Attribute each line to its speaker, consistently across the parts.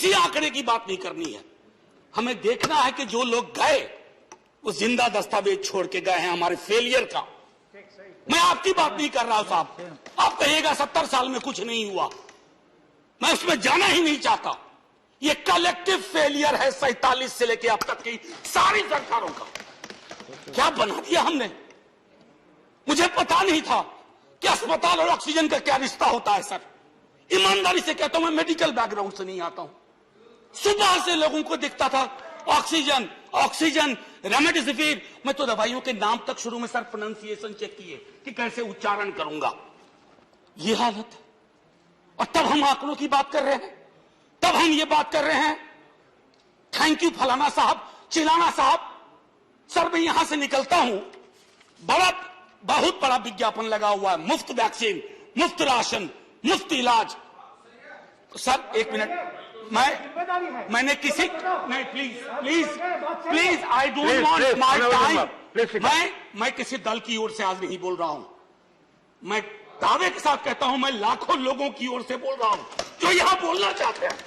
Speaker 1: किसी आंकड़े की बात नहीं करनी है। हमें देखना है कि जो लोग गए वो जिंदा दस्तावेज छोड़ के गए हैं हमारे फेलियर का। मैं आपकी बात नहीं कर रहा हूं साहब, आप कहिएगा 70 साल में कुछ नहीं हुआ, मैं उसमें जाना ही नहीं चाहता। ये कलेक्टिव फेलियर है 47 से लेकर अब तक की सारी सरकारों का। क्या बना दिया हमने। मुझे पता नहीं था कि अस्पताल और ऑक्सीजन का क्या रिश्ता होता है सर। ईमानदारी से कहता हूं, मैं मेडिकल बैकग्राउंड से नहीं आता हूं। सुबह से लोगों को दिखता था ऑक्सीजन ऑक्सीजन रेमडेसिविर। मैं तो दवाइयों के नाम तक शुरू में सर प्रोनाउंसिएशन चेक किए कि कैसे उच्चारण करूंगा। ये हालत है। और तब हम आंकड़ों की बात कर रहे हैं, तब हम ये बात कर रहे हैं थैंक यू फलाना साहब, चिलाना साहब। सर मैं यहां से निकलता हूं, बहुत बड़ा विज्ञापन लगा हुआ है, मुफ्त वैक्सीन, मुफ्त राशन, मुफ्त इलाज। सर एक मिनट, मैंने किसी नहीं, please I don't want my time. मैं किसी दल की ओर से आज नहीं बोल रहा हूं। मैं दावे के साथ कहता हूं, मैं लाखों लोगों की ओर से बोल रहा हूं जो यहां बोलना चाहते हैं।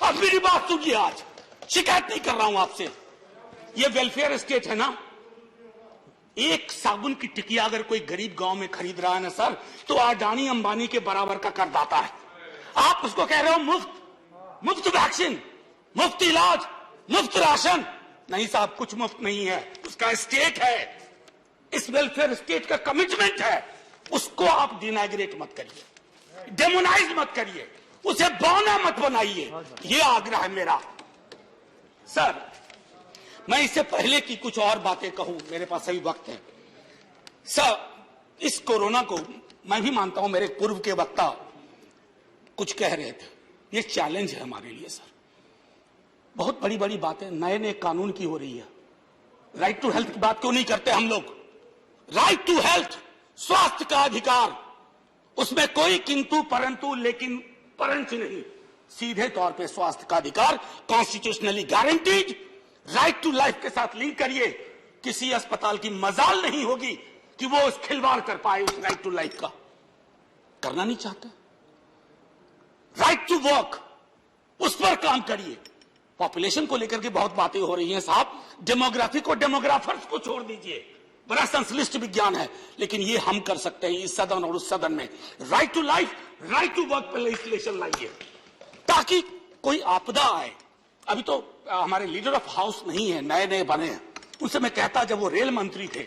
Speaker 1: अब मेरी बात सुनिए, आज शिकायत नहीं कर रहा हूं आपसे। ये वेलफेयर स्टेट है ना। एक साबुन की टिकिया अगर कोई गरीब गांव में खरीद रहा है ना सर, तो अडानी अंबानी के बराबर का करदाता है। आप उसको कह रहे हो मुफ्त वैक्सीन, मुफ्त इलाज, मुफ्त राशन। नहीं साहब, कुछ मुफ्त नहीं है, उसका स्टेट है, इस वेलफेयर स्टेट का कमिटमेंट है। उसको आप डिनाइग्रेट मत करिए, डेमोनाइज मत करिए, उसे बौना मत बनाइए। ये आग्रह है मेरा। सर मैं इससे पहले की कुछ और बातें कहूं, मेरे पास अभी वक्त है। सर इस कोरोना को मैं भी मानता हूं, मेरे पूर्व के वक्ता कुछ कह रहे थे, ये चैलेंज है हमारे लिए सर। बहुत बड़ी बड़ी बातें नए नए कानून की हो रही है। राइट टू हेल्थ की बात क्यों नहीं करते हम लोग। राइट टू हेल्थ, स्वास्थ्य का अधिकार, उसमें कोई किंतु परंतु लेकिन परंच नहीं, सीधे तौर पे स्वास्थ्य का अधिकार constitutionally guaranteed. Right to life के साथ लिंक करिए। किसी अस्पताल की मजाल नहीं होगी कि वो उस खिलवाड़ कर पाए उस राइट टू लाइफ का। करना नहीं चाहते। राइट टू वर्क, उस पर काम करिए। पॉपुलेशन को लेकर के बहुत बातें हो रही हैं साहब, डेमोग्राफी को डेमोग्राफर्स को छोड़ दीजिए, बड़ा संश्लिष्ट विज्ञान है, लेकिन ये हम कर सकते हैं इस सदन और उस सदन में। Right to life, right to work पर लेजिस्लेशन लाइए ताकि कोई आपदा आए। अभी तो हमारे लीडर ऑफ हाउस नहीं है, नए नए बने हैं। उनसे मैं कहता, जब वो रेल मंत्री थे,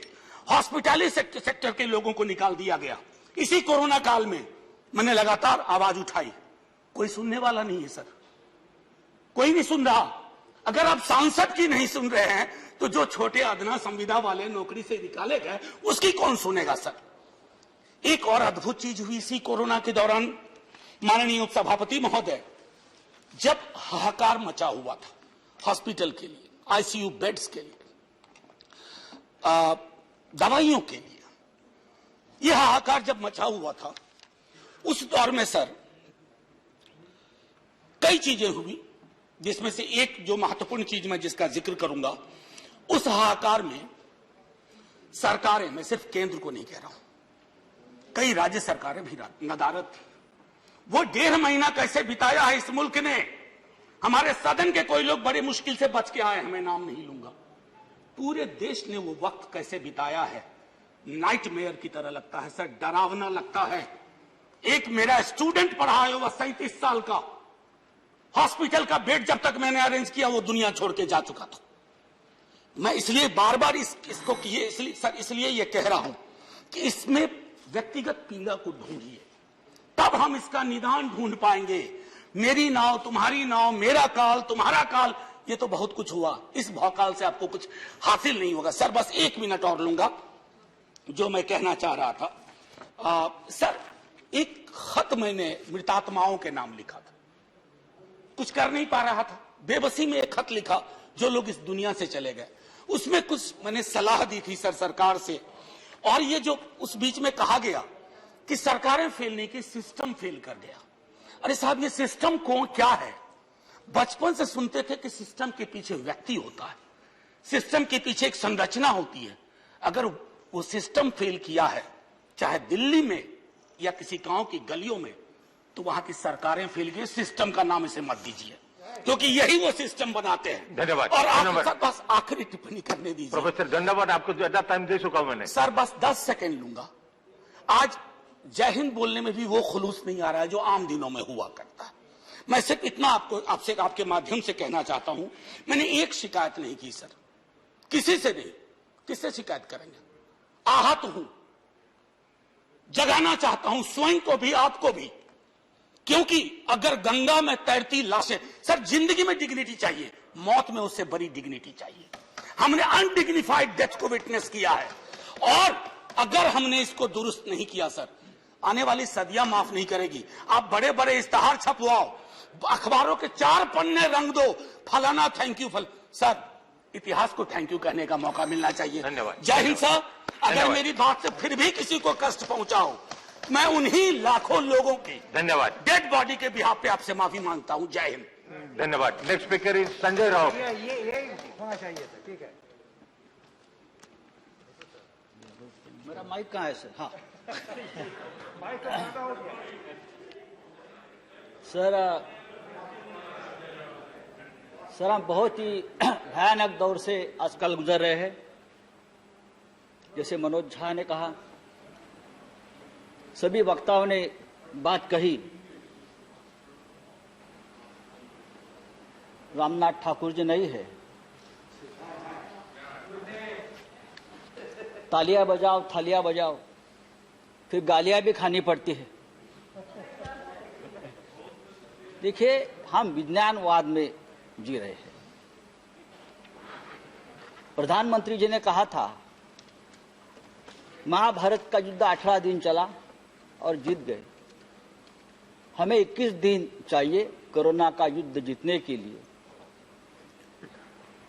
Speaker 1: हॉस्पिटैलिटी सेक्टर के लोगों को निकाल दिया गया। इसी कोरोना काल में मैंने लगातार आवाज उठाई, कोई सुनने वाला नहीं है सर, कोई नहीं सुन रहा। अगर आप सांसद की नहीं सुन रहे हैं तो जो छोटे अदना संविदा वाले नौकरी से निकाले गए उसकी कौन सुनेगा सर। एक और अद्भुत चीज हुई इसी कोरोना के दौरान, माननीय उपसभापति महोदय, जब हाहाकार मचा हुआ था हॉस्पिटल के लिए, आईसीयू बेड्स के लिए, दवाइयों के लिए, यह हाहाकार जब मचा हुआ था, उस दौर में सर कई चीजें हुई, जिसमें से एक जो महत्वपूर्ण चीज मैं जिसका जिक्र करूंगा, उस हाहाकार में सरकारें, मैं सिर्फ केंद्र को नहीं कह रहा हूं, कई राज्य सरकारें भी नदारत थी। वो 1.5 महीना कैसे बिताया है इस मुल्क ने। हमारे सदन के कोई लोग बड़े मुश्किल से बच के आए, मैं नाम नहीं लूंगा। पूरे देश ने वो वक्त कैसे बिताया है, नाइटमेयर की तरह लगता है सर, डरावना लगता है। एक मेरा स्टूडेंट पढ़ा है, वह 37 साल का, हॉस्पिटल का बेड जब तक मैंने अरेंज किया वो दुनिया छोड़ के जा चुका था। मैं इसलिए बार बार इसको इसलिए ये कह रहा हूं कि इसमें व्यक्तिगत पीड़ा को ढूंढिए, तब हम इसका निदान ढूंढ पाएंगे। मेरी नाव तुम्हारी नाव, मेरा काल तुम्हारा काल, ये तो बहुत कुछ हुआ, इस भौकाल से आपको कुछ हासिल नहीं होगा। सर बस 1 मिनट और लूंगा, जो मैं कहना चाह रहा था। सर एक खत मैंने मृतात्माओं के नाम लिखा था, कुछ कर नहीं पा रहा था, बेबसी में एक खत लिखा, जो लोग इस दुनिया से चले गए। उसमें कुछ मैंने सलाह दी थी सर सरकार से, और ये जो उस बीच में कहा गया कि सरकारें फेल नहीं की, सिस्टम फेल कर गया। अरे साहब, ये सिस्टम कौन क्या है? बचपन से सुनते थे कि सिस्टम के पीछे व्यक्ति होता है, सिस्टम के पीछे एक संरचना होती है। अगर वो सिस्टम फेल किया है, चाहे दिल्ली में या किसी गांव की गलियों में, तो वहां की सरकारें फेल गई। सिस्टम का नाम इसे मत दीजिए। क्योंकि यही वो सिस्टम बनाते हैं।
Speaker 2: धन्यवाद।
Speaker 1: और आप
Speaker 2: धन्यवाद।
Speaker 1: सर बस आखिरी टिप्पणी करने दीजिए।
Speaker 2: प्रोफेसर धन्यवाद, आपको ज्यादा टाइम दे चुका हूं मैंने।
Speaker 1: सर बस 10 सेकंड लूंगा। आज जय हिंद बोलने में भी वो खुलूस नहीं आ रहा है जो आम दिनों में हुआ करता है। मैं सिर्फ इतना आपसे आपके माध्यम से कहना चाहता हूं, मैंने एक शिकायत नहीं की सर, किसी से नहीं। किससे शिकायत करेंगे? आहत हूं, जगाना चाहता हूं स्वयं को भी आपको भी, क्योंकि अगर गंगा में तैरती लाशें, सर जिंदगी में डिग्निटी चाहिए, मौत में उससे बड़ी डिग्निटी चाहिए। हमने अनडिग्निफाइड डेथ को विटनेस किया है, और अगर हमने इसको दुरुस्त नहीं किया सर, आने वाली सदियां माफ नहीं करेगी। आप बड़े बड़े इश्तहार छपवाओ, अखबारों के 4 पन्ने रंग दो, फलाना थैंक यू सर इतिहास को थैंक यू कहने का मौका मिलना चाहिए।
Speaker 2: धन्यवाद।
Speaker 1: जय हिंद सर। अगर मेरी बात से फिर भी किसी को कष्ट पहुंचाओ, मैं उन्हीं लाखों लोगों की
Speaker 2: धन्यवाद
Speaker 1: डेड बॉडी के बिहाफ पे आपसे माफी मांगता हूं। जय हिंद।
Speaker 2: धन्यवाद। Next speaker is Sanjay Raut.
Speaker 3: ये होना चाहिए था। ठीक है,
Speaker 4: मेरा माइक कहाँ है सर? हाँ सर हम बहुत ही भयानक दौर से आजकल गुजर रहे हैं। जैसे मनोज झा ने कहा, सभी वक्ताओं ने बात कही, रामनाथ ठाकुर जी नहीं है, तालियां बजाओ थालियां बजाओ, फिर गालियां भी खानी पड़ती है। देखिए, हम विज्ञानवाद में जी रहे हैं। प्रधानमंत्री जी ने कहा था महाभारत का युद्ध 18 दिन चला और जीत गए। हमें 21 दिन चाहिए कोरोना का युद्ध जीतने के लिए।